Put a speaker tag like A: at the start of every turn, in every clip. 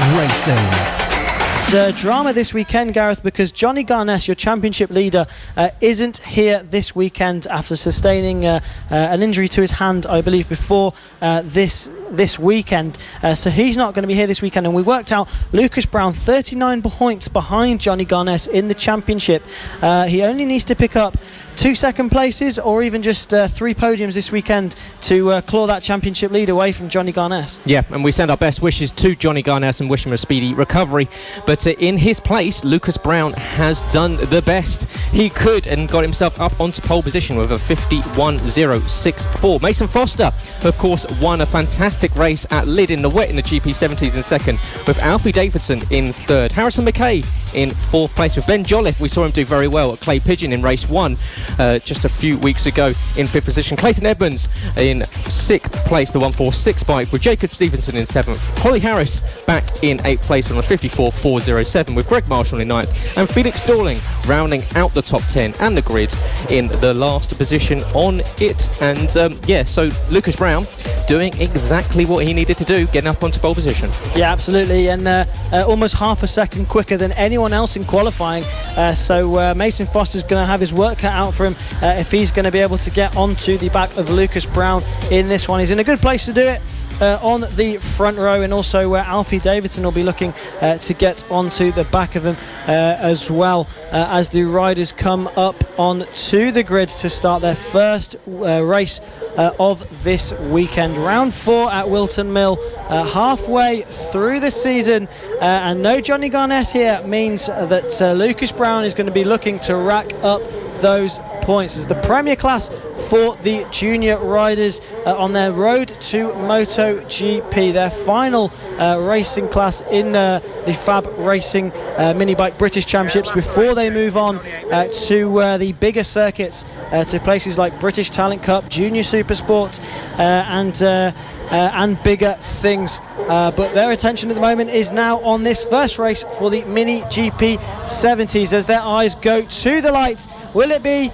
A: FAB-Racing. The drama this weekend, Gareth, because Johnny Garness, your championship leader, isn't here this weekend after sustaining an injury to his hand, I believe, before this weekend. So he's not going to be here this weekend. And we worked out Lucas Brown 39 points behind Johnny Garness in the championship. He only needs to pick up 2 second places or even just 3 podiums this weekend to claw that championship lead away from Johnny Garness.
B: Yeah, and we send our best wishes to Johnny Garness and wish him a speedy recovery. But in his place, Lucas Brown has done the best he could and got himself up onto pole position with a 51.064. Mason Foster, of course, won a fantastic race at Lydd in the wet in the GP70s in second, with Alfie Davidson in third. Harrison McKay in fourth place with Ben Jolliffe. We saw him do very well at Clay Pigeon in race 1 just a few weeks ago in 5th position. Clayton Edmonds in 6th place, the 146 bike, with Jacob Stevenson in 7th. Holly Harris back in 8th place on the 54.407 with Greg Marshall in 9th, and Felix Dorling rounding out the top 10 and the grid in the last position on it. And so Lucas Brown doing exactly what he needed to do, getting up onto pole position. Yeah, absolutely, and almost half a second quicker than anyone else in qualifying. So Mason Foster's going to have his work cut out for him if he's going to be able to get onto the back of Lucas Brown in this one. He's in a good place to do it. On the front row, and also Alfie Davidson will be looking to get onto the back of him as well as the riders come up onto the grid to start their first race of this weekend. Round 4 at Whilton Mill, halfway through the season, and no Johnny Garness here means that Lucas Brown is going to be looking to rack up those points as the Premier class for the junior riders on their road to MotoGP, their final racing class in the FAB-Racing Minibike British Championships before they move on to the bigger circuits, to places like British Talent Cup, Junior Super Sports and bigger things. But their attention at the moment is now on this first race for the Mini GP70s as their eyes go to the lights. Will it be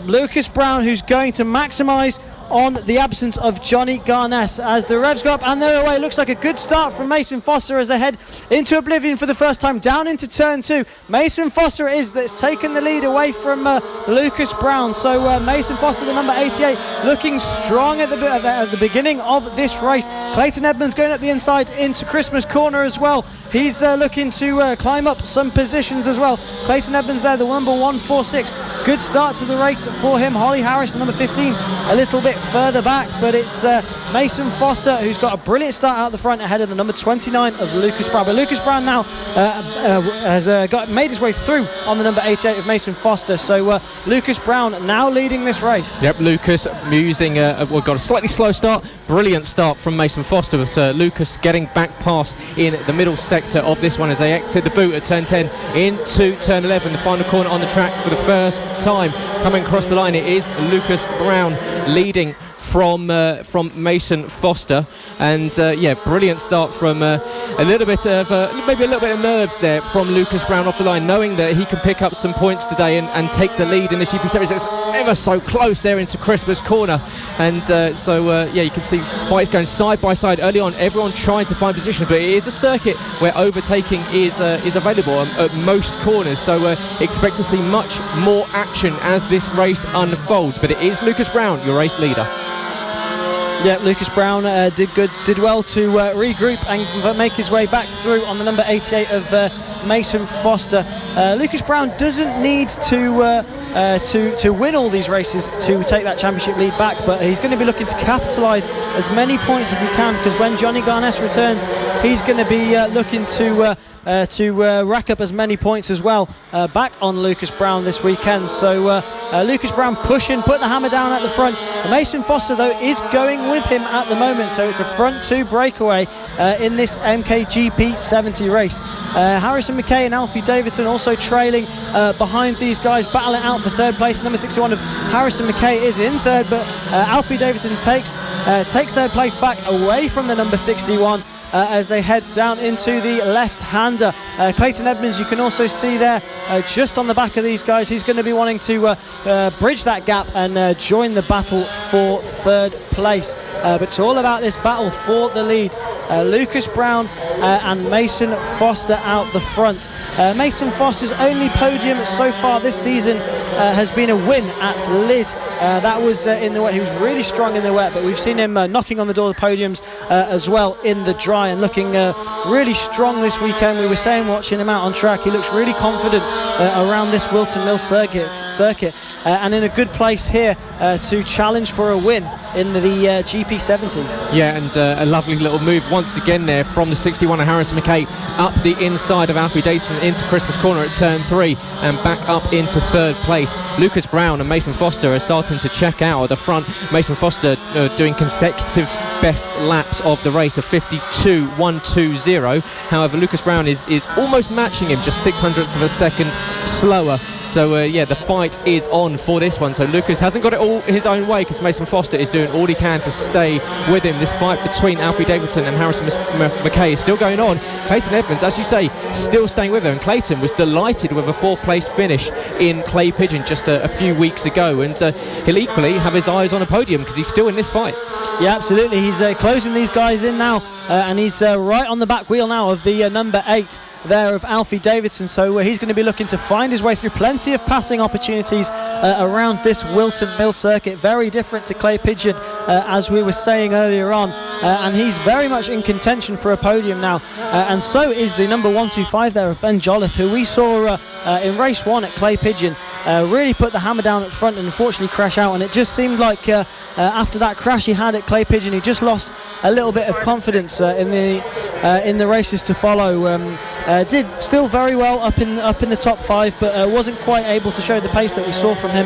B: Lucas Brown who's going to maximise on the absence of Johnny Garness as the revs go up and they're away? Looks like a good start from Mason Foster as they head into oblivion for the first time down into turn 2. Mason Foster that's taken the lead away from Lucas Brown. So Mason Foster, the number 88, looking strong at the beginning of this race. Clayton Edmonds going up the inside into Christmas Corner as well. He's looking to climb up some positions as well. Clayton Edmonds there, the number 146. Good start to the race for him. Holly Harris, the number 15, a little bit further back, but it's Mason Foster who's got a brilliant start out the front ahead of the number 29 of Lucas Brown. But Lucas Brown now has made his way through on the number 88 of Mason Foster. So Lucas Brown now leading this race. Yep, Lucas using got a slightly slow start. Brilliant start from Mason Foster, with Lucas getting back past in the middle sector of this one as they exit the boot at turn 10 into turn 11, the final corner on the track for the first time. Coming across the line, it is Lucas Brown leading from Mason Foster, and brilliant start from maybe a little bit of nerves there from Lucas Brown off the line, knowing that he can pick up some points today and take the lead in this GP series. It's ever so close there into Christmas Corner, and you can see why it's going side by side early on. Everyone trying to find position, but it is a circuit where overtaking is available at most corners, so expect to see much more action as this race unfolds. But it is Lucas Brown, your race leader. Yeah, Lucas Brown did well to regroup and make his way back through on the number 88 of Mason Foster. Lucas Brown doesn't need to win all these races to take that championship lead back, but he's going to be looking to capitalise as many points as he can, because when Johnny Garness returns, he's going to be looking to rack up as many points as well back on Lucas Brown this weekend. So Lucas Brown pushing, put the hammer down at the front. Mason Foster, though, is going with him at the moment, so it's a front 2 breakaway in this MK GP70 race. Harrison McKay and Alfie Davidson also trailing behind these guys, battling out for third place. Number 61 of Harrison McKay is in third, but Alfie Davidson takes third place back away from the number 61 as they head down into the left-hander. Clayton Edmonds, you can also see there just on the back of these guys. He's going to be wanting to bridge that gap and join the battle for third place. But it's all about this battle for the lead. Lucas Brown and Mason Foster out the front. Mason Foster's only podium so far this season has been a win at Lid. That was in the wet. He was really strong in the wet, but we've seen him knocking on the door of podiums as well in the dry and looking really strong this weekend. We were saying watching him out on track, he looks really confident around this Whilton Mill circuit and in a good place here to challenge for a win in the GP70s.
C: Yeah, and a lovely little move once again there from the 61 of Harrison McKay up the inside of Alfie Davidson into Christmas Corner at turn 3 and back up into third place. Lucas Brown and Mason Foster are starting to check out at the front. Mason Foster doing consecutive best laps of the race of 52.120. However, Lucas Brown is almost matching him, just 0.06 of a second slower. So yeah, the fight is on for this one. So Lucas hasn't got it all his own way because Mason Foster is doing all he can to stay with him. This fight between Alfie Davidson and Harrison McKay is still going on. Clayton Edmonds, as you say, still staying with him. And Clayton was delighted with a 4th place finish in Clay Pigeon just a few weeks ago. And he'll equally have his eyes on a podium because he's still in this fight.
B: Yeah, absolutely. He's closing these guys in now, and he's right on the back wheel now of the number 8 there of Alfie Davidson. So he's going to be looking to find his way through plenty of passing opportunities around this Whilton Mill circuit. Very different to Clay Pigeon, as we were saying earlier on, and he's very much in contention for a podium now. And so is the number 125 there of Ben Jolliffe, who we saw in race 1 at Clay Pigeon really put the hammer down at the front and unfortunately crash out. And it just seemed like after that crash he had at Clay Pigeon, he just lost a little bit of confidence in the races to follow. Did still very well up in the top 5, but wasn't quite able to show the pace that we saw from him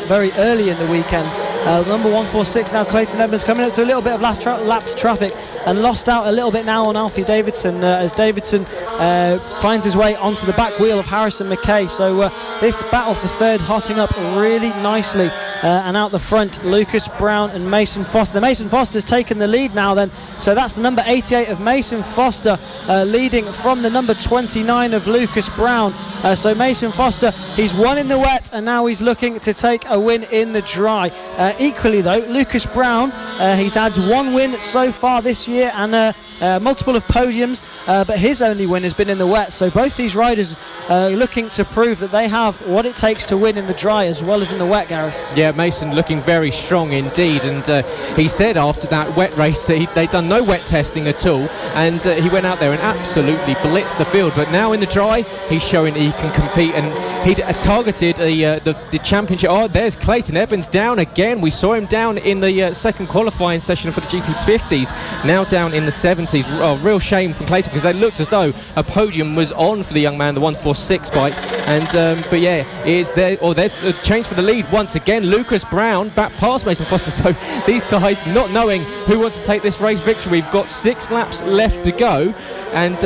B: very early in the weekend. Number 146 now, Clayton Edmonds, coming up to a little bit of lapped traffic and lost out a little bit now on Alfie Davidson as Davidson finds his way onto the back wheel of Harrison McKay. So this battle for third hotting up really nicely, and out the front Lucas Brown and Mason Foster. The Mason Foster's taken the lead now then, so that's the number 88 of Mason Foster leading from the number 29 of Lucas Brown. So Mason Foster, he's won in the wet and now he's looking to take a win in the dry. Equally though, Lucas Brown, he's had 1 win so far this year and multiple of podiums, but his only win has been in the wet. So both these riders looking to prove that they have what it takes to win in the dry as well as in the wet, Gareth.
C: Yeah, Mason looking very strong indeed, and he said after that wet race that they'd done no wet testing at all, and he went out there and absolutely blitzed the field. But now in the dry, he's showing he can compete, and he targeted the championship. Oh, there's Clayton Edmonds down again. We saw him down in the second qualifying session for the GP50s, now down in the 70s. Oh, real shame from Clayton because they looked as though a podium was on for the young man, the 146 bike. And but yeah, is there? Or there's a change for the lead once again. Lucas Brown back past Mason Foster. So these guys not knowing who wants to take this race victory. We've got 6 laps left to go, and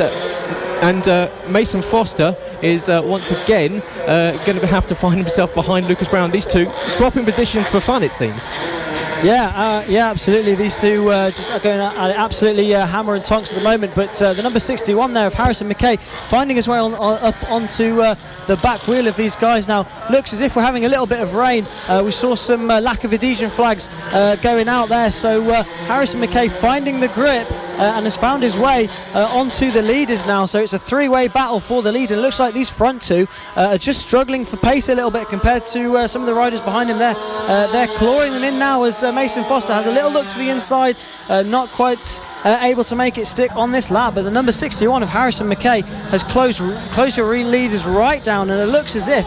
C: Mason Foster is once again going to have to find himself behind Lucas Brown. These two swapping positions for fun, it seems.
B: Yeah, absolutely. These two just are going at it absolutely hammer and tonks at the moment. But the number 61 there of Harrison McKay finding his way up onto the back wheel of these guys now. Looks as if we're having a little bit of rain. We saw some lack of adhesion flags going out there. So Harrison McKay finding the grip and has found his way onto the leaders now. So it's a 3-way battle for the lead. And it looks like these front two are just struggling for pace a little bit compared to some of the riders behind him there. They're clawing them in now as Mason Foster has a little look to the inside, not quite able to make it stick on this lap. But the number 61 of Harrison McKay has closed your leaders right down, and it looks as if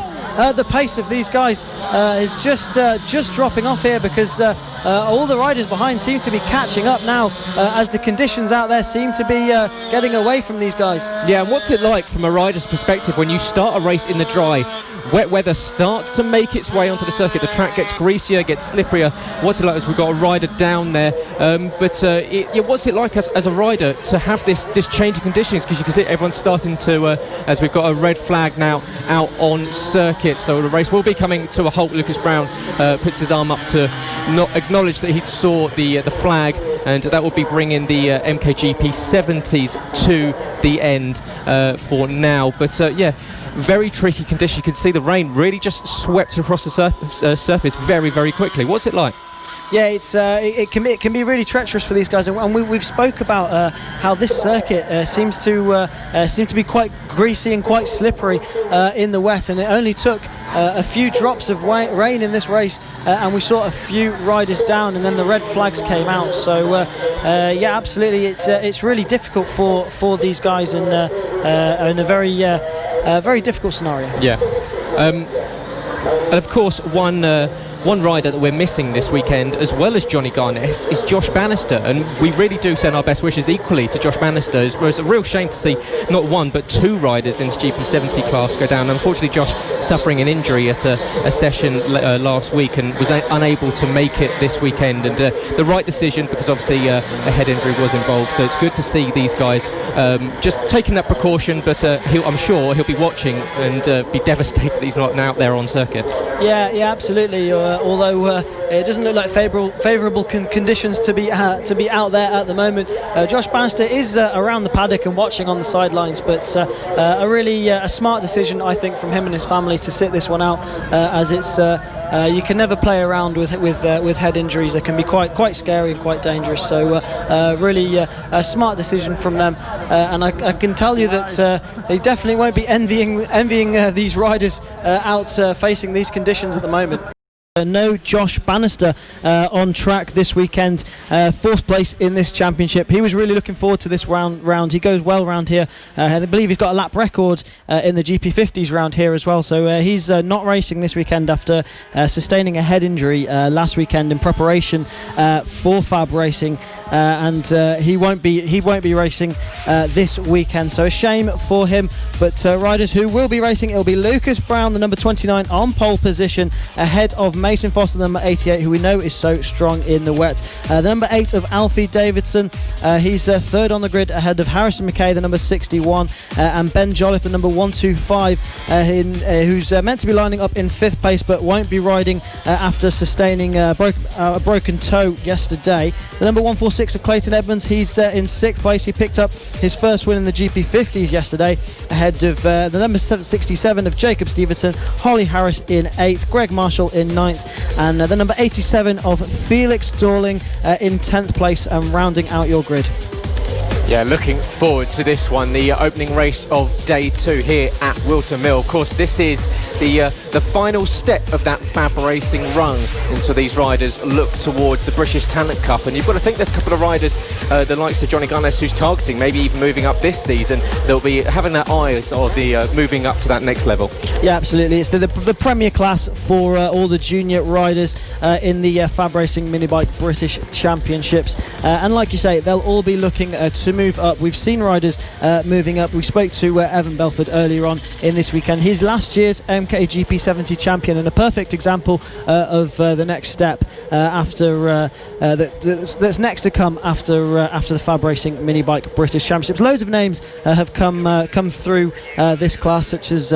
B: the pace of these guys is just dropping off here because all the riders behind seem to be catching up now as the conditions out there seem to be getting away from these guys.
C: Yeah, and what's it like from a rider's perspective when you start a race in the dry? Wet weather starts to make its way onto the circuit. The track gets greasier, gets slipperier. What's it like as we've got a rider down there? What's it like as a rider to have this change of conditions? Because you can see everyone's starting to, as we've got a red flag now out on circuit. So the race will be coming to a halt. Lucas Brown puts his arm up to not acknowledge that he saw the flag, and that will be bringing the MK GP70s to the end for now. But very tricky condition. You can see the rain really just swept across the surface very, very quickly. What's it like?
B: Yeah, it can be really treacherous for these guys, and we've spoke about how this circuit seems to be quite greasy and quite slippery in the wet, and it only took a few drops of rain in this race, and we saw a few riders down, and then the red flags came out. So yeah, absolutely, it's really difficult for these guys in a very difficult scenario.
C: Yeah, and of course one rider that we're missing this weekend, as well as Johnny Garness, is Josh Bannister, and we really do send our best wishes equally to Josh Bannister. It was a real shame to see not one but two riders in his GP70 class go down. Unfortunately, Josh suffering an injury at a session last week and was unable to make it this weekend, and the right decision, because obviously a head injury was involved. So it's good to see these guys just taking that precaution, but I'm sure he'll be watching and be devastated that he's not out there on circuit.
B: Yeah, absolutely. Although it doesn't look like favourable conditions to be out there at the moment. Josh Bannister is around the paddock and watching on the sidelines, but a really smart decision, I think, from him and his family to sit this one out, as it's you can never play around with head injuries. They can be quite scary and quite dangerous. So really a smart decision from them, and I can tell you that they definitely won't be envying these riders out facing these conditions at the moment. No Josh Bannister on track this weekend, fourth place in this championship. He was really looking forward to this round. He goes well round here. I believe he's got a lap record in the GP50s round here as well. So he's not racing this weekend after sustaining a head injury last weekend in preparation for FAB-Racing, and he won't be racing this weekend. So a shame for him. But riders who will be racing, it'll be Lucas Brown, the number 29, on pole position, ahead of Mason Foster, the number 88, who we know is so strong in the wet. The number 8 of Alfie Davidson, he's third on the grid, ahead of Harrison McKay, the number 61, and Ben Jolliffe, the number 125, who's meant to be lining up in 5th place but won't be riding after sustaining a broken toe yesterday. The number 146 of Clayton Edmonds, he's in 6th place. He picked up his first win in the GP50s yesterday, ahead of the number 67 of Jacob Stevenson, Holly Harris in 8th, Greg Marshall in 9th, and the number 87 of Felix Dorling in 10th place, and rounding out your grid.
C: Yeah, looking forward to this one, the opening race of day 2 here at Whilton Mill. Of course, this is the final step of that FAB-Racing run, and so these riders look towards the British Talent Cup. And you've got to think there's a couple of riders, the likes of Johnny Garness, who's targeting, maybe even moving up this season. They'll be having their eyes on the moving up to that next level. Yeah,
B: absolutely. It's the premier class for all the junior riders in the FAB-Racing Minibike British Championships. And like you say, they'll all be looking to move up. We've seen riders moving up. We spoke to Evan Belford earlier on in this weekend. He's last year's MK GP70 champion, and a perfect example of the next step after that's next to come after the FAB-Racing Minibike British Championships. Loads of names have come through this class, such as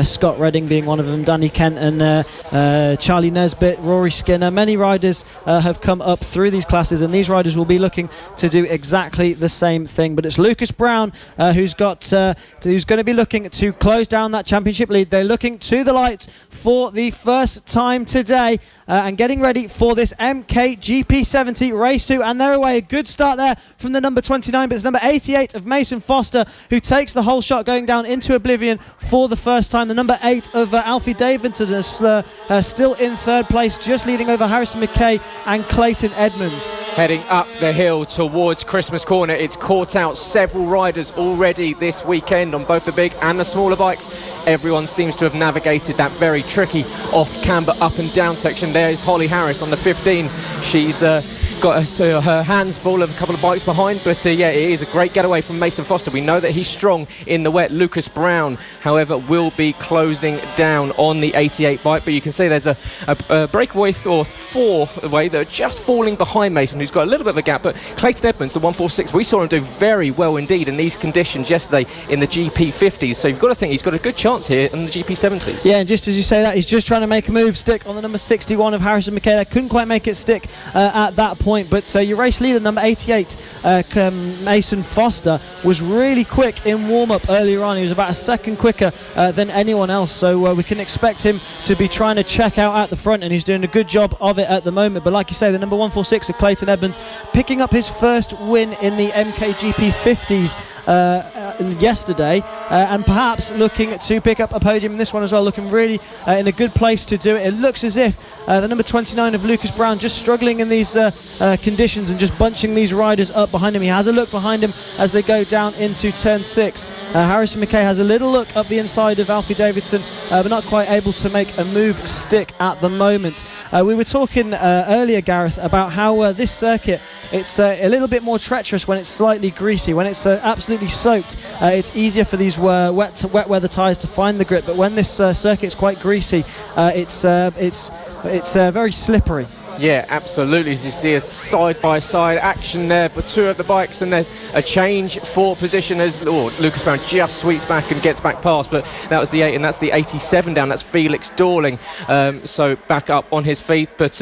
B: Scott Redding being one of them, Danny Kent and Charlie Nesbitt, Rory Skinner. Many riders have come up through these classes, and these riders will be looking to do exactly the same thing. But it's Lucas Brown who's going to be looking to close down that championship lead. They're looking to the lights for the first time today, and getting ready for this MK GP70 race 2, and they're away. A good start there from the number 29, but it's number 88 of Mason Foster who takes the whole shot, going down into oblivion for the first time. The number 8 of Alfie Davidson is still in 3rd place, just leading over Harrison McKay and Clayton Edmonds.
C: Heading up the hill towards Christmas Corner, it's caught out several riders already this weekend on both the big and the smaller bikes. Everyone seems to have navigated that very tricky off-camber up and down section. There's Holly Harris on the 15. She's got her hands full of a couple of bikes behind, but yeah, it is a great getaway from Mason Foster. We know that he's strong in the wet. Lucas Brown, however, will be closing down on the 88 bike, but you can see there's a breakaway or 4 away that are just falling behind Mason, who's got a little bit of a gap. But Clayton Edmonds, the 146, we saw him do very well indeed in these conditions yesterday in the GP50s, so you've got to think he's got a good chance here in the GP70s.
B: Yeah, and just as you say that, he's just trying to make a move stick on the number 61 of Harrison McKay. Couldn't quite make it stick at that point. point, but your race leader, number 88, Mason Foster, was really quick in warm-up earlier on. He was about a second quicker than anyone else, so we can expect him to be trying to check out at the front, and he's doing a good job of it at the moment. But like you say, the number 146 of Clayton Edmonds picking up his first win in the MK GP50s yesterday, and perhaps looking to pick up a podium in this one as well, looking really in a good place to do it. It looks as if the number 29 of Lucas Brown just struggling in these conditions and just bunching these riders up behind him. He has a look behind him as they go down into turn 6. Harrison McKay has a little look up the inside of Alfie Davidson, but not quite able to make a move stick at the moment. We were talking earlier, Gareth, about how this circuit, it's a little bit more treacherous when it's slightly greasy. When it's absolutely soaked, it's easier for these wet weather tyres to find the grip, but when this circuit's quite greasy, it's very slippery.
C: Yeah, absolutely. As you see a side-by-side action there for two of the bikes, and there's a change for position as Lucas Brown just sweeps back and gets back past, but that was the 8, and that's the 87 down. That's Felix Dorling, so back up on his feet. But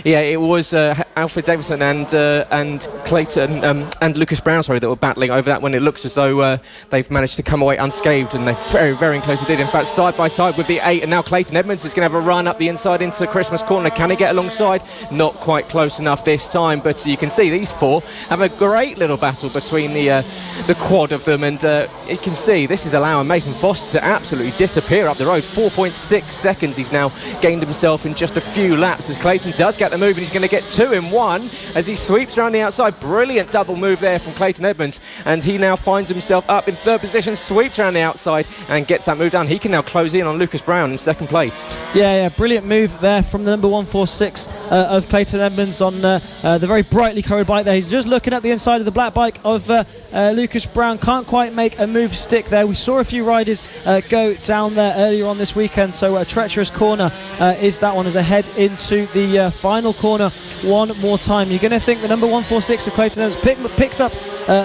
C: yeah, it was Alfred Davidson and Clayton and Lucas Brown, that were battling over that one. It looks as though they've managed to come away unscathed, and they very, very closely did. In fact, side-by-side with the 8, and now Clayton Edmonds is going to have a run up the inside into Christmas Corner. Can he get alongside? Not quite close enough this time, but you can see these four have a great little battle between the quad of them, and you can see this is allowing Mason Foster to absolutely disappear up the road. 4.6 seconds he's now gained himself in just a few laps, as Clayton does get the move, and he's going to get 2 in 1 as he sweeps around the outside. Brilliant double move there from Clayton Edmonds, and he now finds himself up in 3rd position, sweeps around the outside and gets that move done. He can now close in on Lucas Brown in 2nd place.
B: Yeah, brilliant move there from the number 146 of Clayton Edmonds on the very brightly coloured bike there. He's just looking at the inside of the black bike of Lucas Brown. Can't quite make a move stick there. We saw a few riders go down there earlier on this weekend, so a treacherous corner is that one as they head into the final corner one more time. You're going to think the number 146 of Clayton Edmonds picked up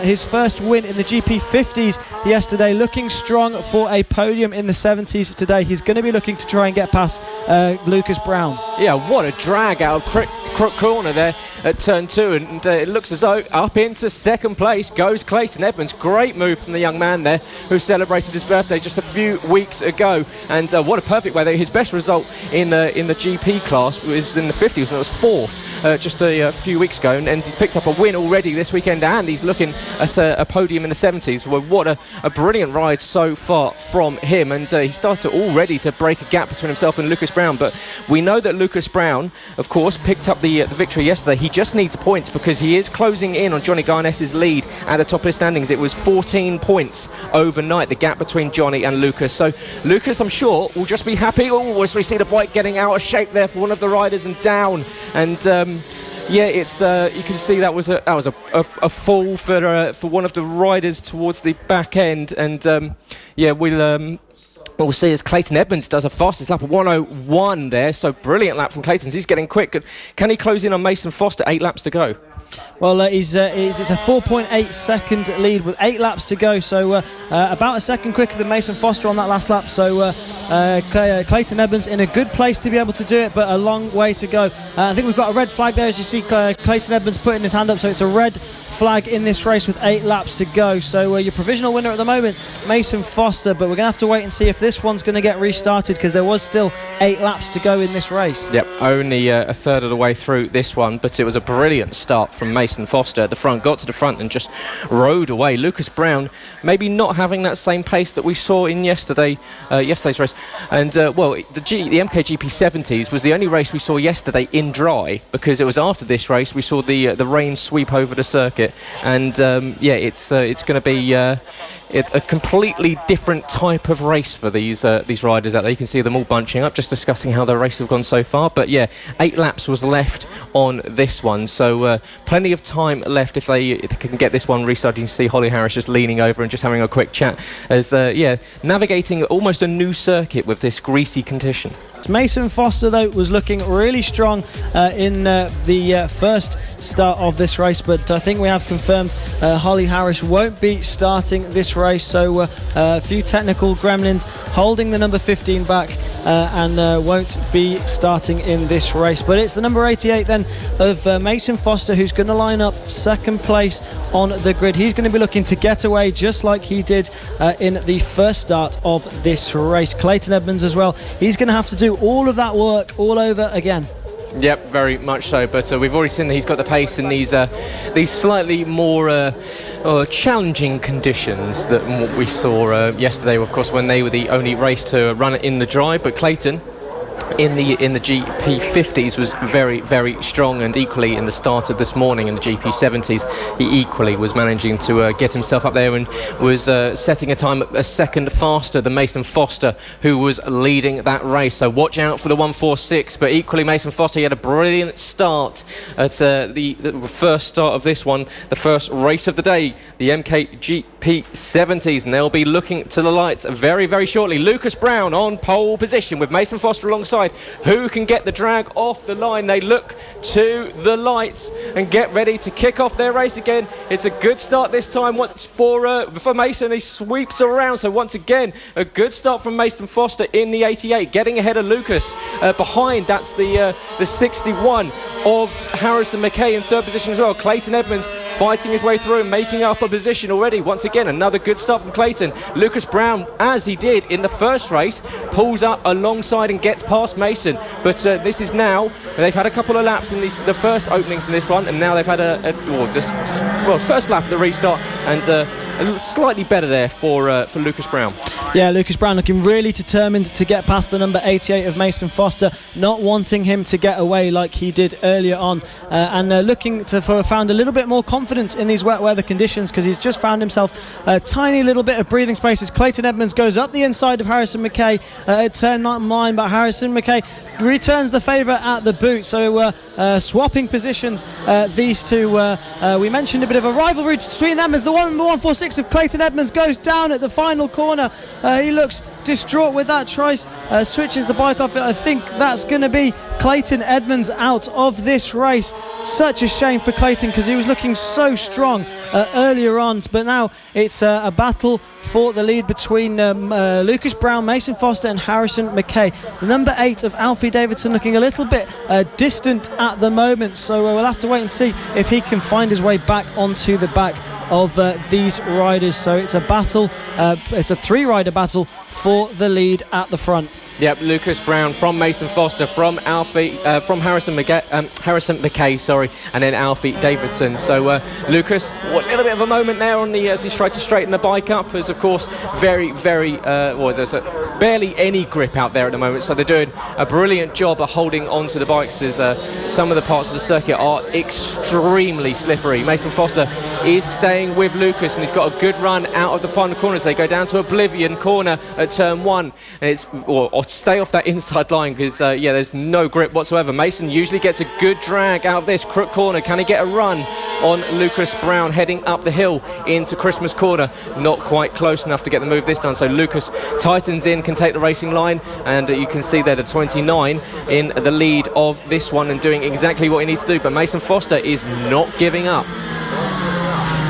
B: his first win in the GP50s yesterday, looking strong for a podium in the 70s today. He's going to be looking to try and get past Lucas Brown.
C: Yeah, what a drag out of Crook Corner there at turn 2, and it looks as though up into 2nd place goes Clayton Edmonds. Great move from the young man there who celebrated his birthday just a few weeks ago, and what a perfect way there. His best result in the GP class was in the 50s, and it was 4th just a few weeks ago, and he's picked up a win already this weekend, and he's looking at a podium in the 70s. Well, what a brilliant ride so far from him, and he started already to break a gap between himself and Lucas Brown. But we know that Lucas Brown, of course, picked up the victory yesterday. He just needs points because he is closing in on Johnny Garness's lead at the top of the standings. It was 14 points overnight, the gap between Johnny and Lucas. So Lucas, I'm sure, will just be happy. As we see the bike getting out of shape there for one of the riders and down, and yeah, it's you can see that was a fall for one of the riders towards the back end, and yeah, we'll see as Clayton Edmonds does a fastest lap of 1:01 there. So brilliant lap from Clayton. He's getting quick. Can he close in on Mason Foster? 8 laps to go.
B: Well, it's a 4.8 second lead with 8 laps to go, so about a second quicker than Mason Foster on that last lap. So Clayton Edmonds in a good place to be able to do it, but a long way to go. I think we've got a red flag there, as you see Clayton Edmonds putting his hand up, so it's a red flag in this race with 8 laps to go. So your provisional winner at the moment, Mason Foster, but we're going to have to wait and see if this one's going to get restarted, because there was still 8 laps to go in this race.
C: Yep, only a third of the way through this one, but it was a brilliant start from Mason Foster at the front, got to the front and just rode away. Lucas Brown maybe not having that same pace that we saw in yesterday's race, and well, the MK GP70s was the only race we saw yesterday in dry, because it was after this race we saw the rain sweep over the circuit, and yeah, it's going to be a completely different type of race for these riders out there. You can see them all bunching up, just discussing how their races have gone so far. But yeah, 8 laps was left on this one, so plenty of time left if they can get this one restarted. You can see Holly Harris just leaning over and just having a quick chat as yeah, navigating almost a new circuit with this greasy condition.
B: effect. Mason Foster, though, was looking really strong in the first start of this race, but I think we have confirmed Holly Harris won't be starting this race, so a few technical gremlins holding the number 15 back and won't be starting in this race. But it's the number 88 then of Mason Foster who's going to line up second place on the grid. He's going to be looking to get away just like he did in the first start of this race. Clayton Edmonds as well, he's going to have to do all of that work all over again.
C: Yep, very much so. But we've already seen that he's got the pace in these slightly more challenging conditions than what we saw yesterday, of course, when they were the only race to run it in the dry. But Clayton in the GP50s was very, very strong, and equally in the start of this morning in the GP70s he equally was managing to get himself up there and was setting a time a second faster than Mason Foster, who was leading that race. So watch out for the 146, but equally Mason Foster, he had a brilliant start at the first start of this one, the first race of the day, the MK GP70s, and they'll be looking to the lights very, very shortly. Lucas Brown on pole position with Mason Foster alongside. Who can get the drag off the line? They look to the lights and get ready to kick off their race again. It's a good start this time once for Mason. He sweeps around, so once again a good start from Mason Foster in the 88, getting ahead of Lucas. Behind, that's the 61 of Harrison McKay in third position as well. Clayton Edmonds fighting his way through and making up a position already. Once again, another good start from Clayton. Lucas Brown, as he did in the first race, pulls up alongside and gets past Mason. But this is now, they've had a couple of laps in the first openings in this one, and now they've had first lap of the restart, and slightly better there for Lucas Brown.
B: Yeah, Lucas Brown looking really determined to get past the number 88 of Mason Foster, not wanting him to get away like he did earlier on, and looking to found a little bit more confidence in these wet weather conditions, because he's just found himself a tiny little bit of breathing space as Clayton Edmonds goes up the inside of Harrison McKay at turn 9, but Harrison McKay returns the favour at the boot. So swapping positions, these two. We mentioned a bit of a rivalry between them as the 146 of Clayton Edmonds goes down at the final corner. He looks distraught with that. Switches the bike off it. I think that's going to be Clayton Edmonds out of this race. Such a shame for Clayton, because he was looking so strong earlier on, but now it's a battle for the lead between Lucas Brown, Mason Foster and Harrison McKay. The number 8 of Alfie Davidson looking a little bit distant at the moment, so we'll have to wait and see if he can find his way back onto the back of these riders. So it's a battle, it's a 3-rider battle for the lead at the front.
C: Yep, Lucas Brown from Mason Foster, from Alfie, from Harrison McKay, and then Alfie Davidson. So Lucas, a little bit of a moment there on as he's tried to straighten the bike up, as of course very, very there's barely any grip out there at the moment. So they're doing a brilliant job of holding onto the bikes, as some of the parts of the circuit are extremely slippery. Mason Foster is staying with Lucas, and he's got a good run out of the final corners. They go down to Oblivion corner at turn 1, and it's or stay off that inside line, because there's no grip whatsoever. Mason usually gets a good drag out of this crook corner. Can he get a run on Lucas Brown heading up the hill into Christmas corner? Not quite close enough to get the move this time. So Lucas tightens in, can take the racing line, and you can see there the 29 in the lead of this one and doing exactly what he needs to do. But Mason Foster is not giving up.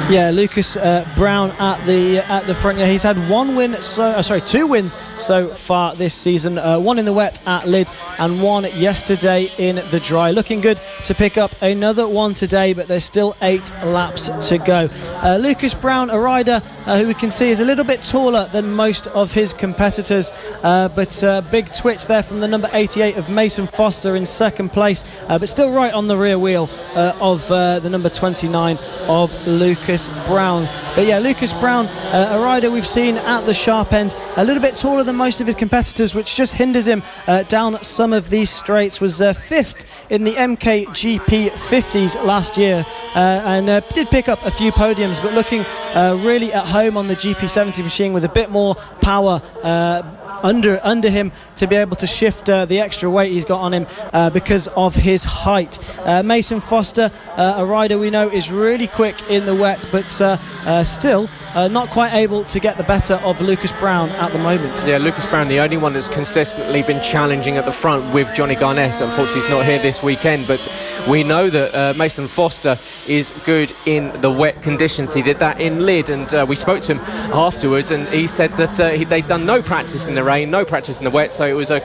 B: Yeah, Lucas Brown at the front. Yeah, he's had 2 wins so far this season. 1 in the wet at Lydd and 1 yesterday in the dry. Looking good to pick up another 1 today, but there's still 8 laps to go. Lucas Brown, a rider who we can see is a little bit taller than most of his competitors, but big twitch there from the number 88 of Mason Foster in second place, but still right on the rear wheel of the number 29 of Lucas Brown. But yeah, Lucas Brown, a rider we've seen at the sharp end, a little bit taller than most of his competitors, which just hinders him down some of these straights. Was 5th in the MK GP50s last year, and did pick up a few podiums, but looking really at home on the GP70 machine with a bit more power under him to be able to shift the extra weight he's got on him because of his height. Mason Foster a rider we know is really quick in the wet, but still not quite able to get the better of Lucas Brown at the moment.
C: Yeah, Lucas Brown, the only one that's consistently been challenging at the front with Johnny Garnett. Unfortunately, he's not here this weekend, but we know that Mason Foster is good in the wet conditions. He did that in Lyd, and we spoke to him afterwards, and he said that they'd done no practice in the rain, no practice in the wet, so it was a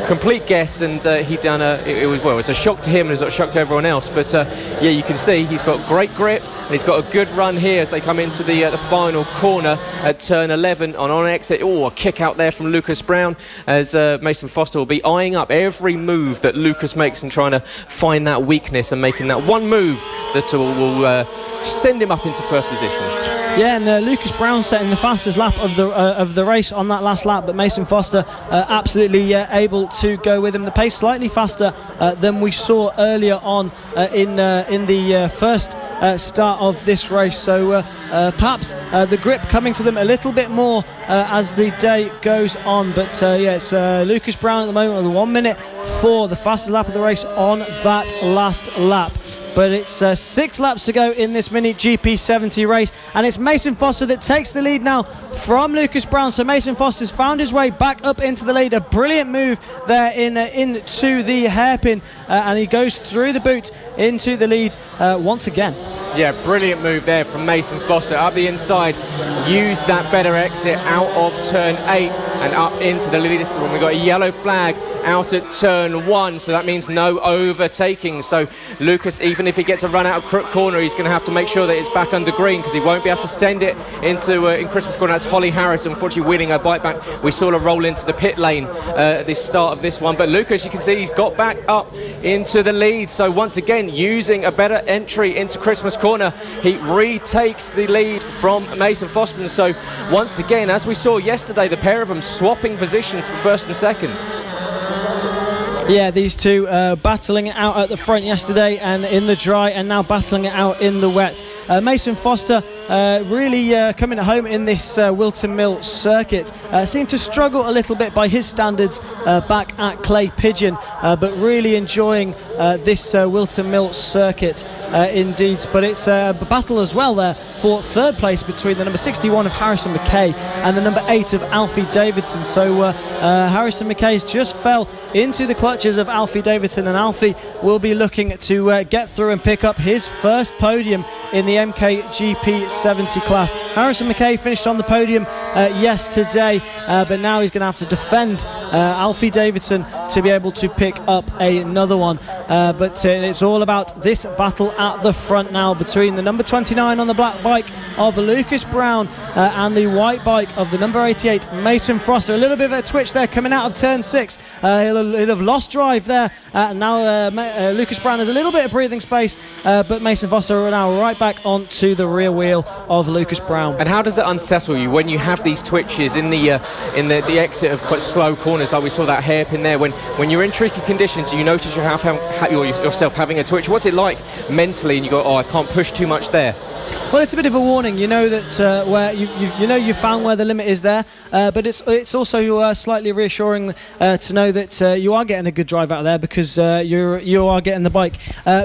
C: complete guess, and he'd done it was a shock to him and it was a shock to everyone else. But yeah, you can see he's got great grip, and he's got a good run here as they come into the final corner at turn 11 on exit. Oh, a kick out there from Lucas Brown, as Mason Foster will be eyeing up every move that Lucas makes and trying to find that weakness and making that one move that will send him up into first position.
B: Yeah, and Lucas Brown setting the fastest lap of the race on that last lap, but Mason Foster absolutely able to go with him. The pace slightly faster than we saw earlier on in the first start of this race, so perhaps the grip coming to them a little bit more as the day goes on. But yeah, it's Lucas Brown at the moment with 1 minute 4, the fastest lap of the race on that last lap. But it's 6 laps to go in this Mini GP70 race, and it's Mason Foster that takes the lead now from Lucas Brown. So Mason Foster's found his way back up into the lead. A brilliant move there into the hairpin, and he goes through the boot into the lead once again.
C: Yeah, brilliant move there from Mason Foster up the inside, used that better exit out of turn 8 and up into the lead. This is when we got a yellow flag out at turn 1, so that means no overtaking. So Lucas, even if he gets a run out of Crook Corner, he's going to have to make sure that it's back under green, because he won't be able to send it into in Christmas Corner. That's Holly Harris, unfortunately winning her bike back. We saw her roll into the pit lane at the start of this one, but Lucas, you can see he's got back up into the lead. So once again, using a better entry into Christmas Corner, he retakes the lead from Mason Foster. So once again, as we saw yesterday, the pair of them swapping positions for first and second.
B: Yeah, these two battling it out at the front yesterday and in the dry, and now battling it out in the wet. Mason Foster really coming at home in this Whilton Mill circuit. Seemed to struggle a little bit by his standards back at Clay Pigeon, but really enjoying this Whilton Mill circuit indeed. But it's a battle as well there for third place between the number 61 of Harrison McKay and the number 8 of Alfie Davidson. So Harrison McKay's just fell into the clutches of Alfie Davidson, and Alfie will be looking to get through and pick up his first podium in the MK GP70 class. Harrison McKay finished on the podium yesterday, but now he's going to have to defend Alfie Davidson to be able to pick up another one. But it's all about this battle at the front now between the number 29 on the black bike of Lucas Brown and the white bike of the number 88 Mason Foster. A little bit of a twitch there coming out of turn 6. He'll have lost drive there. Now Lucas Brown has a little bit of breathing space, but Mason Foster are now right back onto the rear wheel of Lucas Brown.
C: And how does it unsettle you when you have these twitches in the exit of quite slow corners, like we saw that hairpin there? When you're in tricky conditions, you notice you have yourself having a twitch. What's it like mentally? And you go, oh, I can't push too much there.
B: Well, it's a bit of a warning. You know that where you found where the limit is there, but it's also slightly reassuring to know that you are getting a good drive out of there, because you are getting the bike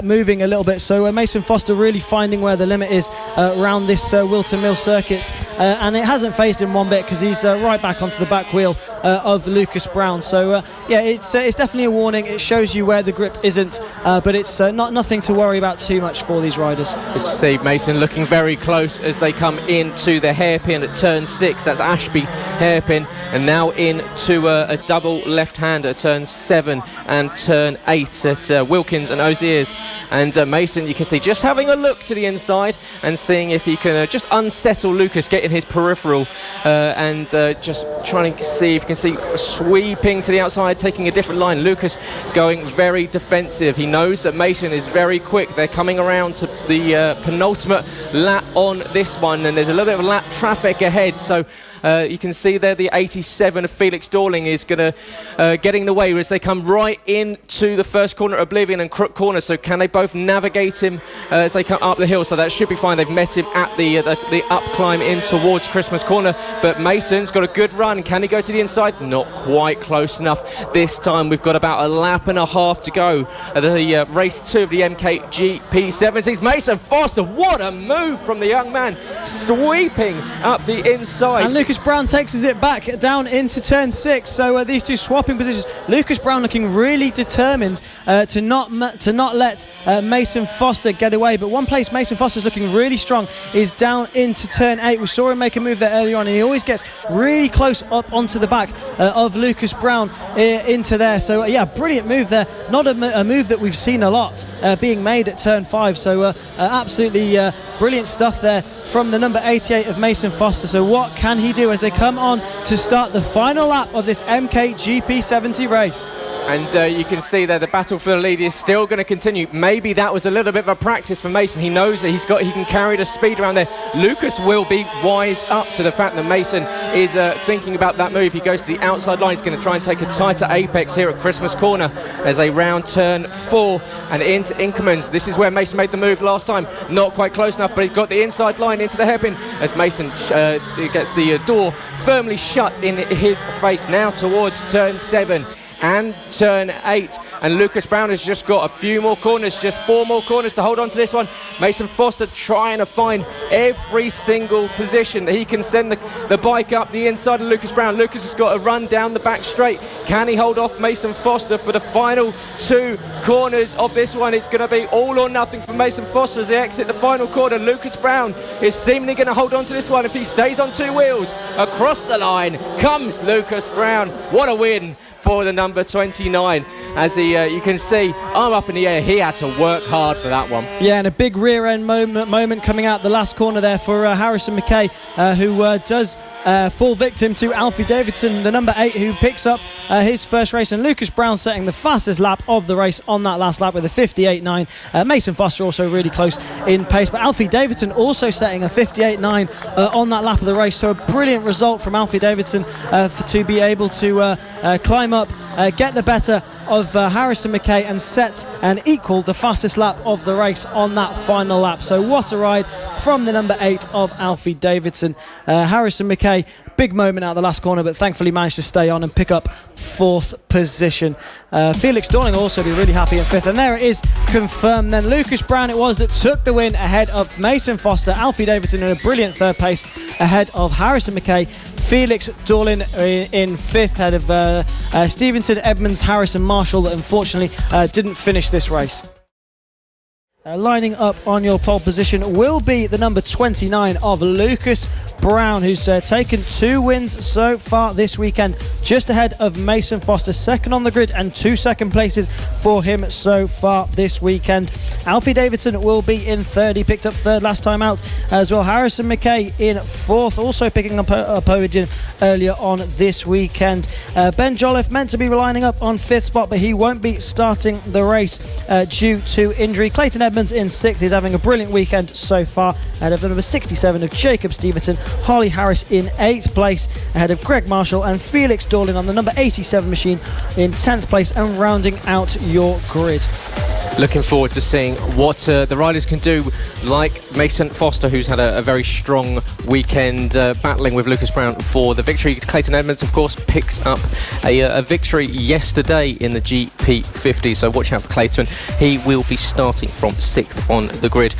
B: moving a little bit. So Mason Foster really finding where the limit is around this Whilton Mill circuit, and it hasn't phased him one bit, because he's right back onto the back wheel of Lucas Brown. So yeah, it's definitely a warning. It shows you where the grip isn't, but it's nothing to worry about too much for these riders.
C: Steve Mason looking very close as they come into the hairpin at turn 6. That's Ashby hairpin, and now into a double left hand at turn 7 and turn 8 at Wilkins and Oziers. And Mason, you can see, just having a look to the inside and seeing if he can just unsettle Lucas, getting his peripheral and just trying to see if you can see sweeping to the outside, taking a different line. Lucas going very defensive. He knows that Mason is very quick. They're coming around to the penultimate lap on this one, and there's a little bit of lap traffic ahead. So you can see there the 87 of Felix Dorling is going to get in the way as they come right into the first corner, Oblivion and Crook Corner. So can they both navigate him as they come up the hill? So that should be fine. They've met him at the up climb in towards Christmas Corner, but Mason's got a good run. Can he go to the inside? inside, not quite close enough. This time we've got about a lap and a half to go at the race 2 of the MK GP70s. Mason Foster, what a move from the young man, sweeping up the inside.
B: And Lucas Brown takes it back down into turn 6. So these two swapping positions. Lucas Brown looking really determined to not let Mason Foster get away. But one place Mason Foster's looking really strong is down into turn 8. We saw him make a move there earlier on, and he always gets really close up onto the back of Lucas Brown into there. So yeah, brilliant move there. Not a move that we've seen a lot being made at turn 5. So absolutely brilliant stuff there from the number 88 of Mason Foster. So what can he do as they come on to start the final lap of this MK GP70 race?
C: And you can see there the battle for the lead is still going to continue. Maybe that was a little bit of a practice for Mason. He knows that he can carry the speed around there. Lucas will be wise up to the fact that Mason is thinking about that move. He goes to the outside line. He's going to try and take a tighter apex here at Christmas Corner as they round turn 4 and into Inkermans. This is where Mason made the move last time. Not quite close enough, but he's got the inside line into the hairpin as Mason gets the door firmly shut in his face. Now towards turn 7 and turn 8, and Lucas Brown has just got a few more corners, just 4 more corners to hold on to this one. Mason Foster trying to find every single position that he can send the bike up the inside of Lucas Brown. Lucas has got to run down the back straight. Can he hold off Mason Foster for the final 2 corners of this one? It's going to be all or nothing for Mason Foster as they exit the final corner. Lucas Brown is seemingly going to hold on to this one if he stays on 2 wheels. Across the line comes Lucas Brown. What a win for the number 29, as he you can see arm up in the air. He had to work hard for that one.
B: Yeah, and a big rear end moment coming out the last corner there for Harrison McKay, who does fall victim to Alfie Davidson, the number 8, who picks up his first race, and Lucas Brown setting the fastest lap of the race on that last lap with a 58.9. Mason Foster also really close in pace, but Alfie Davidson also setting a 58.9 on that lap of the race. So a brilliant result from Alfie Davidson to be able to climb up, get the better of Harrison McKay and set and equal the fastest lap of the race on that final lap. So what a ride from the number 8 of Alfie Davidson. Harrison McKay, big moment out of the last corner, but thankfully managed to stay on and pick up 4th position. Felix Dorling will also be really happy in 5th, and there it is confirmed then. Lucas Brown it was that took the win ahead of Mason Foster. Alfie Davidson in a brilliant 3rd place ahead of Harrison McKay. Felix Dorling in 5th ahead of Stevenson, Edmonds, Harrison, Marshall, that unfortunately didn't finish this race. Lining up on your pole position will be the number 29 of Lucas Brown, who's taken 2 wins so far this weekend, just ahead of Mason Foster, 2nd on the grid, and 2 second places for him so far this weekend. Alfie Davidson will be in 3rd. He picked up 3rd last time out as well. Harrison McKay in 4th, also picking up a podium earlier on this weekend. Ben Jolliffe meant to be lining up on 5th spot, but he won't be starting the race due to injury. Clayton Edmonds in 6th. He's having a brilliant weekend so far ahead of the number 67 of Jacob Stevenson. Harley Harris in 8th place ahead of Greg Marshall, and Felix Dorling on the number 87 machine in 10th place and rounding out your grid.
C: Looking forward to seeing what the riders can do, like Mason Foster, who's had a very strong weekend battling with Lucas Brown for the victory. Clayton Edmonds, of course, picked up a victory yesterday in the GP50, so watch out for Clayton. He will be starting from 6th on the grid.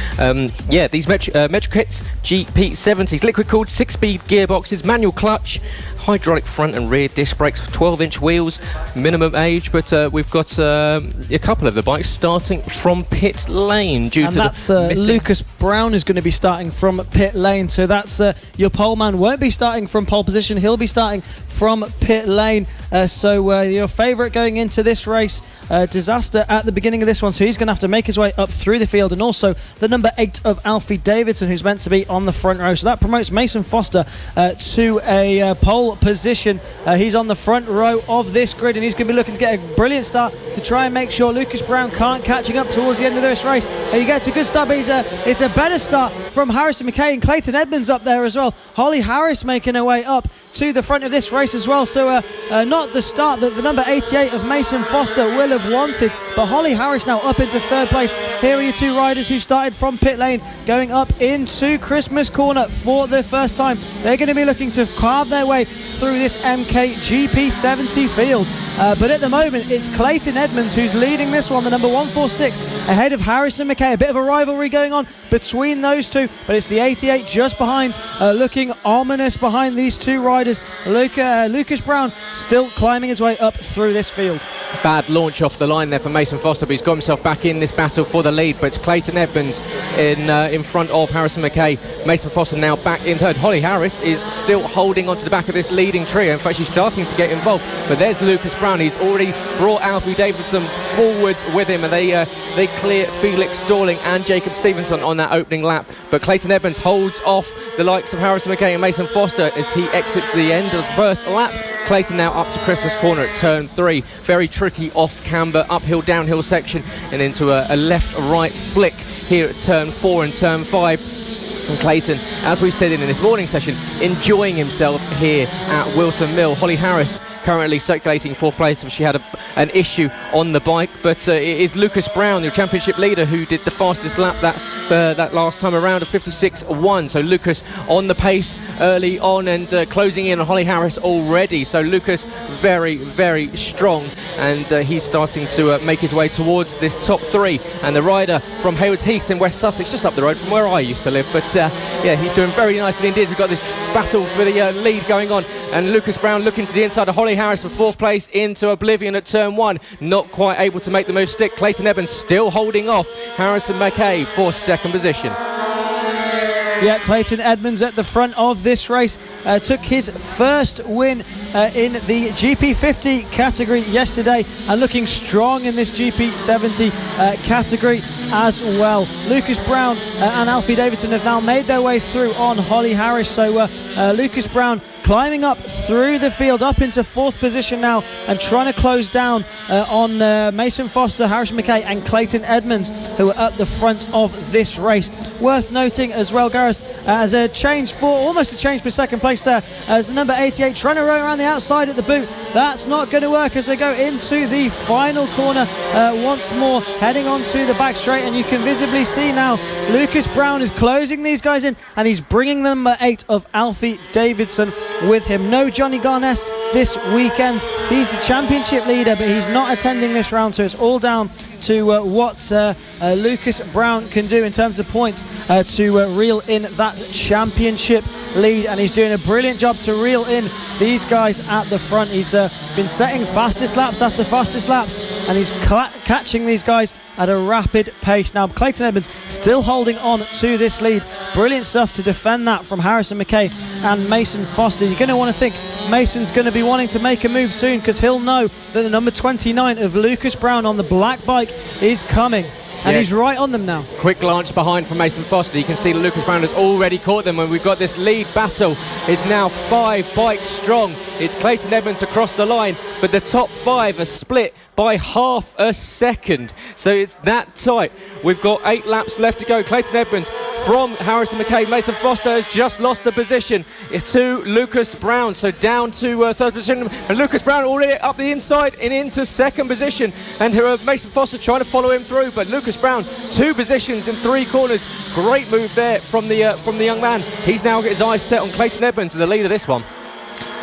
C: Yeah, these Metrokits GP70s, liquid-cooled 6-speed gearboxes, manual clutch, hydraulic front and rear disc brakes, 12-inch wheels, minimum age, but we've got a couple of the bikes starting from pit lane due
B: and
C: to
B: that's
C: the
B: Lucas Brown is going to be starting from pit lane, so that's your pole man won't be starting from pole position, he'll be starting from pit lane. So your favourite going into this race, Disaster at the beginning of this one, so he's going to have to make his way up through the field, and also the number 8 of Alfie Davidson, who's meant to be on the front row. So that promotes Mason Foster to a pole position. He's on the front row of this grid, and he's going to be looking to get a brilliant start to try and make sure Lucas Brown can't catch catching up towards the end of this race. He gets a good start, but it's a better start from Harrison McKay and Clayton Edmonds up there as well. Holly Harris making her way up to the front of this race as well. So not the start that the number 88 of Mason Foster will have wanted, but Holly Harris now up into third place. Here are your two riders who started from pit lane going up into Christmas corner for the first time. They're going to be looking to carve their way through this MK GP70 field. But at the moment, it's Clayton Edmonds who's leading this one, the number 146, ahead of Harrison McKay. A bit of a rivalry going on between those two, but it's the 88 just behind, looking ominous behind these two riders. Lucas Brown still climbing his way up through this field.
C: Bad launch off the line there for Mason Foster, but he's got himself back in this battle for the lead. But it's Clayton Edmonds in front of Harrison McKay. Mason Foster now back in third. Holly Harris is still holding onto the back of this leading trio. In fact, she's starting to get involved. But there's Lucas Brown. He's already brought Alfie Davidson forwards with him, and they clear Felix Dorling and Jacob Stevenson on that opening lap. But Clayton Edmonds holds off the likes of Harrison McKay and Mason Foster as he exits the end of the first lap. Clayton now up to Christmas corner at turn 3. Very tricky off camber, uphill, downhill section, and into a left-right flick here at turn 4 and turn 5. And Clayton, as we said in this morning session, enjoying himself here at Whilton Mill. Holly Harris currently circulating fourth place. She had an issue on the bike, but it is Lucas Brown, your championship leader, who did the fastest lap that last time around of 56.1. So Lucas on the pace early on and closing in on Holly Harris already. So Lucas very, very strong, and he's starting to make his way towards this top 3. And the rider from Haywards Heath in West Sussex, just up the road from where I used to live, but yeah, he's doing very nicely indeed. We've got this battle for the lead going on, and Lucas Brown looking to the inside of Holly Harris for fourth place into oblivion at turn 1. Not quite able to make the move stick. Clayton Evans still holding off Harrison McKay for second position.
B: Yeah, Clayton Edmonds at the front of this race took his first win in the GP50 category yesterday, and looking strong in this GP70 category as well. Lucas Brown and Alfie Davidson have now made their way through on Holly Harris. So Lucas Brown climbing up through the field, up into fourth position now, and trying to close down on Mason Foster, Harrison McKay and Clayton Edmonds, who are at the front of this race. Worth noting as well, Gareth, as almost a change for second place there, as the number 88 trying to run around the outside at the boot. That's not going to work as they go into the final corner once more, heading onto the back straight, and you can visibly see now Lucas Brown is closing these guys in, and he's bringing number 8 of Alfie Davidson with him. No Johnny Garness this weekend. He's the championship leader, but he's not attending this round, so it's all down to what Lucas Brown can do in terms of points to reel in that championship lead, and he's doing a brilliant job to reel in these guys at the front. He's been setting fastest laps after fastest laps, and he's catching these guys at a rapid pace. Now Clayton Edmonds still holding on to this lead. Brilliant stuff to defend that from Harrison McKay and Mason Foster. You're going to want to think Mason's going to be wanting to make a move soon, because he'll know that the number 29 of Lucas Brown on the black bike is coming. And he's right on them now. Quick glance behind from Mason Foster. You can see that Lucas Brown has already caught them, and we've got this lead battle. It's now 5 bikes strong. It's Clayton Edmonds across the line, but the top 5 are split by half a second. So it's that tight. We've got 8 laps left to go. Clayton Edmonds from Harrison McKay. Mason Foster has just lost the position to Lucas Brown. So down to third position. And Lucas Brown already up the inside and into second position. And Mason Foster trying to follow him through. But Lucas Brown, 2 positions in 3 corners. Great move there from the young man. He's now got his eyes set on Clayton Edmonds, the lead of this one.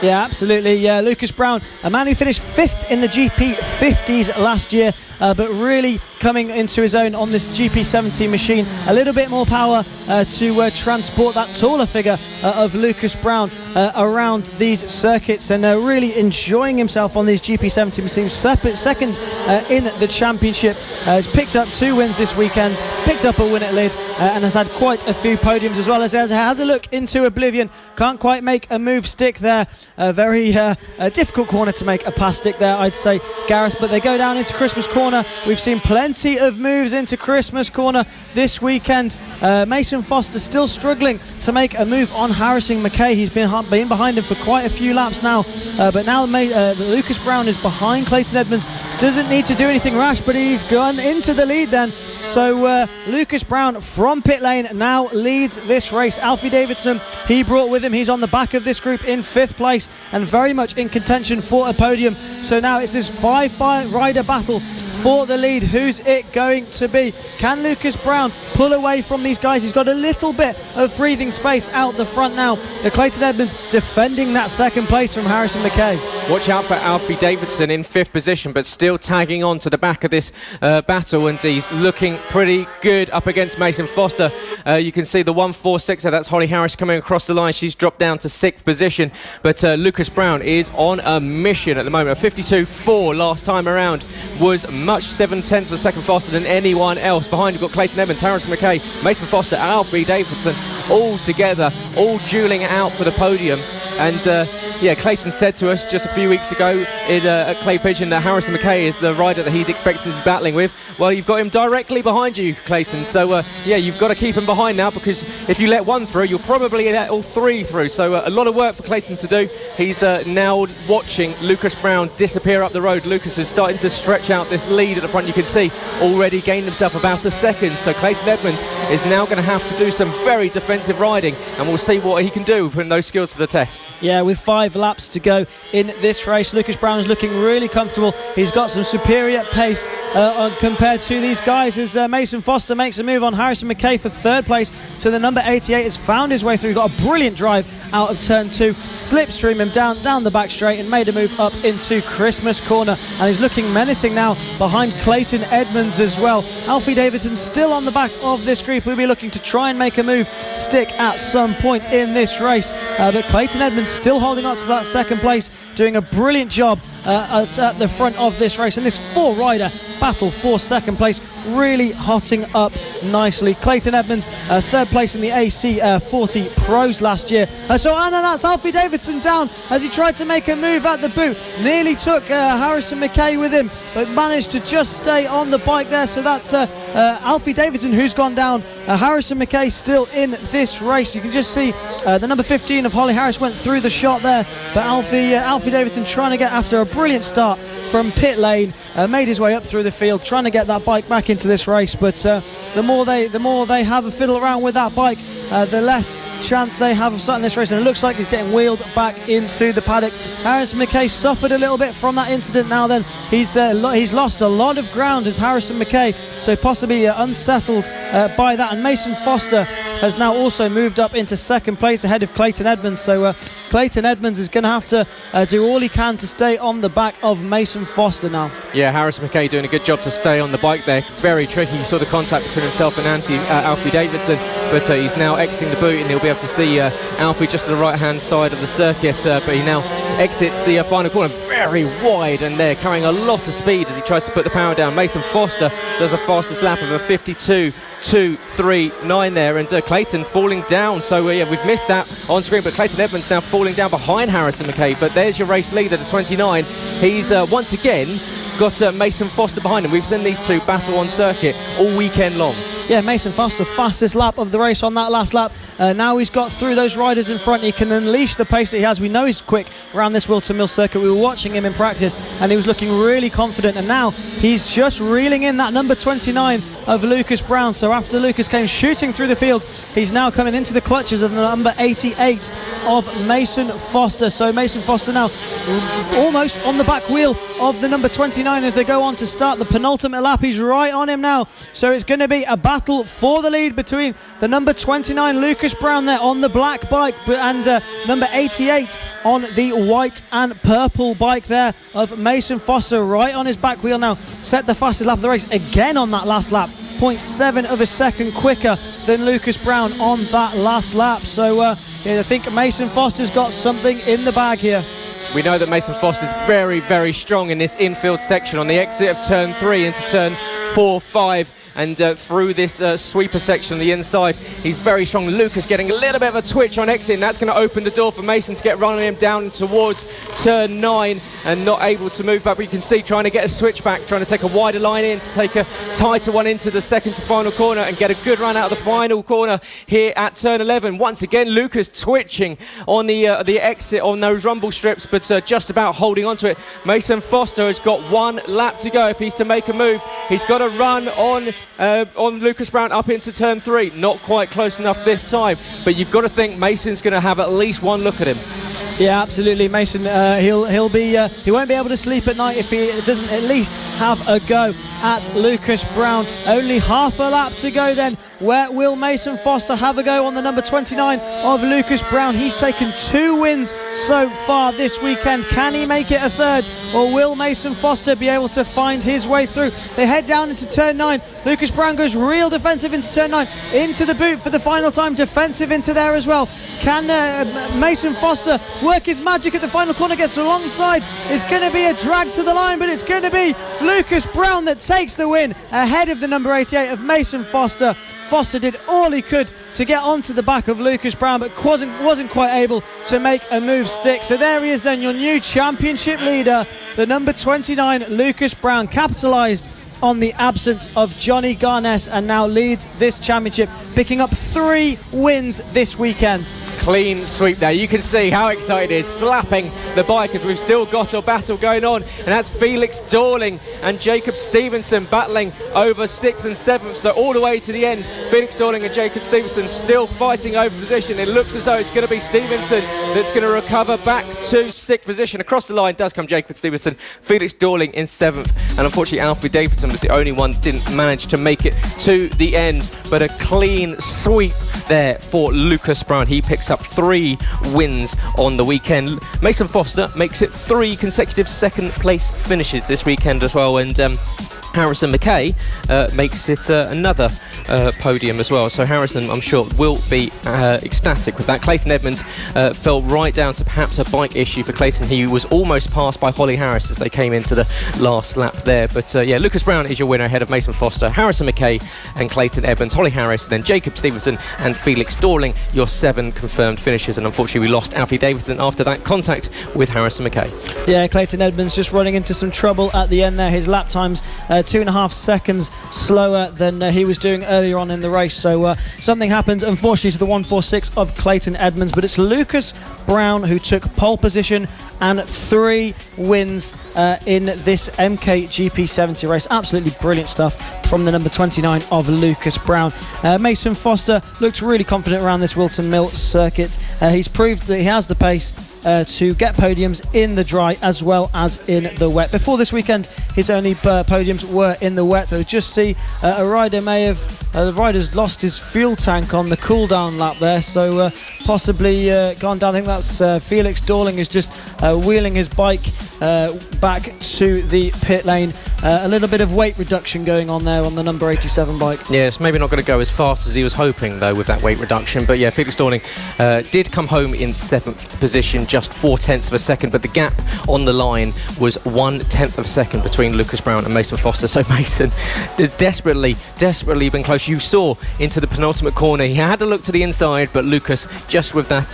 B: Yeah, absolutely. Yeah, Lucas Brown, a man who finished 5th in the GP50s last year, but really coming into his own on this GP70 machine. A little bit more power to transport that taller figure of Lucas Brown around these circuits, and really enjoying himself on these GP70 machines. Second in the championship, has picked up 2 wins this weekend, picked up a win at Lid, and has had quite a few podiums as well. As has a look into oblivion, can't quite make a move stick there. A very difficult corner to make a pass stick there, I'd say, Gareth, but they go down into Christmas corner. We've seen plenty of moves into Christmas corner this weekend. Mason Foster still struggling to make a move on Harrison McKay. He's been behind him for quite a few laps now, but now Lucas Brown is behind Clayton Edmonds doesn't need to do anything rash, but he's gone into the lead then. So Lucas Brown from pit lane now leads this race. Alfie Davidson, he brought with him, he's on the back of this group in 5th place and very much in contention for a podium. So now it's this 5-rider battle for the lead. Who's it going to be? Can Lucas Brown pull away from these guys? He's got a little bit of breathing space out the front now. Clayton Edmonds defending that 2nd place from Harrison McKay.
C: Watch out for Alfie Davidson in 5th position, but still tagging on to the back of this battle, and he's looking pretty good up against Mason Foster. You can see the 146er, that's Holly Harris coming across the line. She's dropped down to 6th position, but Lucas Brown is on a mission at the moment. A 52.4 last time around was much 7/10 of a second faster than anyone else. Behind you've got Clayton Evans, Harrison McKay, Mason Foster, Alfie Davidson, all together, all dueling it out for the podium. And Clayton said to us just a few weeks ago at Clay Pigeon that Harrison McKay is the rider that he's expecting to be battling with. Well, you've got him directly behind you, Clayton. So you've got to keep him behind now, because if you let one through, you'll probably let all 3 through. So a lot of work for Clayton to do. He's now watching Lucas Brown disappear up the road. Lucas is starting to stretch out this lead at the front. You can see already gained himself about a second. So Clayton Edmonds is now going to have to do some very defensive riding, and we'll see what he can do putting those skills to the test.
B: Yeah, with 5 laps to go in this race, Lucas Brown is looking really comfortable. He's got some superior pace compared to these guys, as Mason Foster makes a move on Harrison McKay for 3rd place. So the number 88 has found his way through. He got a brilliant drive out of turn 2, slipstream him down the back straight and made a move up into Christmas corner, and he's looking menacing now behind Clayton Edmonds as well. Alfie Davidson still on the back of this group. We'll be looking to try and make a move stick at some point in this race, but Clayton Edmonds still holding on to that 2nd place, doing a brilliant job at the front of this race. And this 4-rider battle for 2nd place really hotting up nicely. Clayton Edmonds 3rd place in the AC40 Pros last year. That's Alfie Davidson down as he tried to make a move at the boot. Nearly took Harrison McKay with him, but managed to just stay on the bike there. So that's Alfie Davidson who's gone down. Harrison McKay still in this race. You can just see the number 15 of Holly Harris went through the shot there, but Alfie Davidson trying to get after a brilliant start from pit lane, made his way up through the field, trying to get that bike back into this race. But the more they have a fiddle around with that bike, the less chance they have of starting this race, and it looks like he's getting wheeled back into the paddock. Harrison McKay suffered a little bit from that incident. Now then, he's lost a lot of ground as Harrison McKay, so possibly unsettled by that. And Mason Foster has now also moved up into 2nd place ahead of Clayton Edmonds. So Clayton Edmonds is going to have to do all he can to stay on the back of Mason Foster now.
C: Yeah, Harrison McKay doing a good job to stay on the bike there. Very tricky. You saw the contact between himself and Alfie Davidson, but he's now exiting the boot, and he'll be able to see Alfie just to the right-hand side of the circuit. But he now exits the final corner very wide, and they're carrying a lot of speed as he tries to put the power down. Mason Foster does a fastest lap of a 52.239 there, and Clayton falling down. So we've missed that on screen, but Clayton Edmonds now falling down behind Harrison McKay. But there's your race leader, the 29. He's once again got Mason Foster behind him. We've seen these two battle on circuit all weekend long.
B: Yeah, Mason Foster, fastest lap of the race on that last lap. Now he's got through those riders in front. He can unleash the pace that he has. We know he's quick around this Whilton Mill circuit. We were watching him in practice, and he was looking really confident. And now he's just reeling in that number 29 of Lucas Brown. So after Lucas came shooting through the field, he's now coming into the clutches of the number 88 of Mason Foster. So Mason Foster now almost on the back wheel of the number 29 as they go on to start the penultimate lap. He's right on him now. So it's going to be a battle for the lead between the number 29 Lucas Brown there on the black bike and number 88 on the white and purple bike there of Mason Foster, right on his back wheel now. Set the fastest lap of the race again on that last lap. 0.7 of a second quicker than Lucas Brown on that last lap. So I think Mason Foster's got something in the bag here.
C: We know that Mason Foster's very, very strong in this infield section on the exit of turn 3 into turn 4, 5. and through this sweeper section on the inside. He's very strong. Lucas getting a little bit of a twitch on exit, and that's going to open the door for Mason to get running him down towards turn 9 and not able to move back. But you can see trying to get a switch back, trying to take a wider line in to take a tighter one into the second to final corner and get a good run out of the final corner here at turn 11. Once again, Lucas twitching on the exit on those rumble strips, but just about holding on to it. Mason Foster has got 1 lap to go if he's to make a move. He's got to run on Lucas Brown up into turn 3. Not quite close enough this time, but you've got to think Mason's going to have at least one look at him.
B: Yeah, absolutely, Mason. He won't be able to sleep at night if he doesn't at least have a go at Lucas Brown. Only half a lap to go then. Where will Mason Foster have a go on the number 29 of Lucas Brown? He's taken 2 wins so far this weekend. Can he make it a third, or will Mason Foster be able to find his way through? They head down into turn 9. Lucas Brown goes real defensive into turn 9, into the boot for the final time, defensive into there as well. Can Mason Foster work his magic at the final corner, gets alongside? It's going to be a drag to the line, but it's going to be Lucas Brown that takes the win ahead of the number 88 of Mason Foster. Foster did all he could to get onto the back of Lucas Brown, but wasn't quite able to make a move stick. So there he is then, your new championship leader, the number 29 Lucas Brown, capitalised on the absence of Johnny Garness and now leads this championship, picking up 3 wins this weekend.
C: Clean sweep there. You can see how excited he is, slapping the bike as we've still got a battle going on, and that's Felix Dorling and Jacob Stevenson battling over 6th and 7th, so all the way to the end. Felix Dorling and Jacob Stevenson still fighting over position. It looks as though it's going to be Stevenson that's going to recover back to 6th position. Across the line does come Jacob Stevenson, Felix Dorling in 7th, and unfortunately Alfie Davidson was the only one that didn't manage to make it to the end. But a clean sweep there for Lucas Brown. He picks up 3 wins on the weekend. Mason Foster makes it 3 consecutive second place finishes this weekend as well, and Harrison McKay makes it another podium as well. So Harrison, I'm sure, will be ecstatic with that. Clayton Edmonds fell right down to perhaps a bike issue for Clayton. He was almost passed by Holly Harris as they came into the last lap there. But yeah, Lucas Brown is your winner ahead of Mason Foster, Harrison McKay and Clayton Edmonds, Holly Harris, then Jacob Stevenson and Felix Dorling, your 7 confirmed finishes. And unfortunately we lost Alfie Davidson after that contact with Harrison McKay.
B: Yeah, Clayton Edmonds just running into some trouble at the end there. His lap times 2.5 seconds slower than he was doing earlier on in the race, so something happened unfortunately to the 146 of Clayton Edmonds, but it's Lucas Brown who took pole position and 3 wins in this MK GP70 race. Absolutely brilliant stuff from the number 29 of Lucas Brown. Mason Foster looked really confident around this Whilton Mill circuit. He's proved that he has the pace to get podiums in the dry as well as in the wet. Before this weekend, his only podiums were in the wet. So just see a rider the rider's lost his fuel tank on the cool down lap there, so possibly gone down. I think that's Felix Dorling is just wheeling his bike back to the pit lane. A little bit of weight reduction going on there on the number 87 bike.
C: Yeah, it's maybe not going to go as fast as he was hoping though with that weight reduction, but yeah, Felix Dorling did come home in 7th position, just 0.4 of a second, but the gap on the line was 1/10 of a second between Lucas Brown and Mason Foster. So Mason has desperately been close. You saw into the penultimate corner, he had to look to the inside, but Lucas, just with that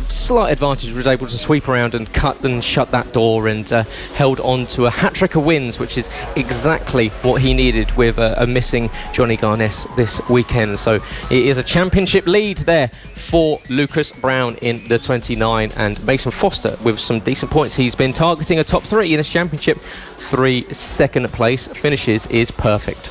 C: slight advantage, was able to sweep around and cut and shut that door and held on to a hat-trick of wins, which is exactly what he needed with a missing Johnny Garness this weekend. So it is a championship lead there for Lucas Brown in the 29, and Mason Foster with some decent points. He's been targeting a top 3 in this championship. 3 second place finishes is perfect.